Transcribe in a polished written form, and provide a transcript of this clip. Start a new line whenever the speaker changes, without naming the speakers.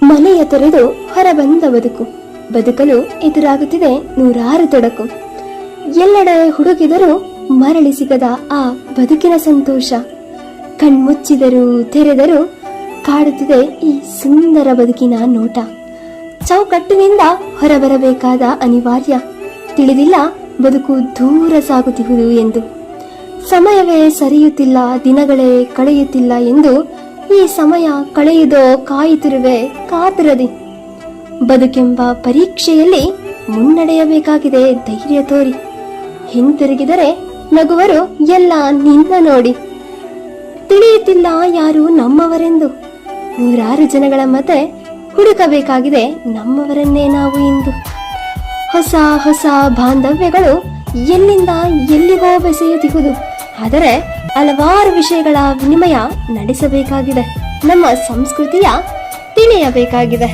ಮನೆಯ ತೊರೆದು ಹೊರಬಂದ ಬದುಕಲು ಎದುರಾಗುತ್ತಿದೆ ನೂರಾರು ತೊಡಕು. ಎಲ್ಲೆಡೆ ಹುಡುಕಿದರೂ ಮರಳಿ ಸಿಗದ ಆ ಬದುಕಿನ ಸಂತೋಷ. ಕಣ್ಮುಚ್ಚಿದರೂ ತೆರೆದರೂ ಕಾಡುತ್ತಿದೆ ಈ ಸುಂದರ ಬದುಕಿನ ನೋಟ. ಚೌಕಟ್ಟಿನಿಂದ ಹೊರಬರಬೇಕಾದ ಅನಿವಾರ್ಯ. ತಿಳಿದಿಲ್ಲ ಬದುಕು ದೂರ ಸಾಗುತ್ತಿರುವುದು ಎಂದು. ಸಮಯವೇ ಸರಿಯುತ್ತಿಲ್ಲ, ದಿನಗಳೇ ಕಳೆಯುತ್ತಿಲ್ಲ ಎಂದು ಈ ಸಮಯ ಕಳೆಯುವುದೋ ಕಾಯುತ್ತಿರುವೆ ಕಾತುರದಿ. ಬದುಕೆಂಬ ಪರೀಕ್ಷೆಯಲ್ಲಿ ಮುನ್ನಡೆಯಬೇಕಾಗಿದೆ ಧೈರ್ಯ ತೋರಿ. ಹಿಂತಿರುಗಿದರೆ ನಗುವರು ಎಲ್ಲ ನಿನ್ನ ನೋಡಿ. ತಿಳಿಯುತ್ತಿಲ್ಲ ಯಾರು ನಮ್ಮವರೆಂದು. ನೂರಾರು ಜನಗಳ ಮಧ್ಯೆ ಹುಡುಕಬೇಕಾಗಿದೆ ನಮ್ಮವರನ್ನೇ ನಾವು ಇಂದು. ಹೊಸ ಹೊಸ ಬಾಂಧವ್ಯಗಳು ಎಲ್ಲಿಂದ ಎಲ್ಲಿಗೋ ಬೆಸೆಯುತ್ತಿರುವುದು. ಆದರೆ ಹಲವಾರು ವಿಷಯಗಳ ವಿನಿಮಯ ನಡೆಸಬೇಕಾಗಿದೆ. ನಮ್ಮ ಸಂಸ್ಕೃತಿಯ ತಿಳಿಯಬೇಕಾಗಿದೆ.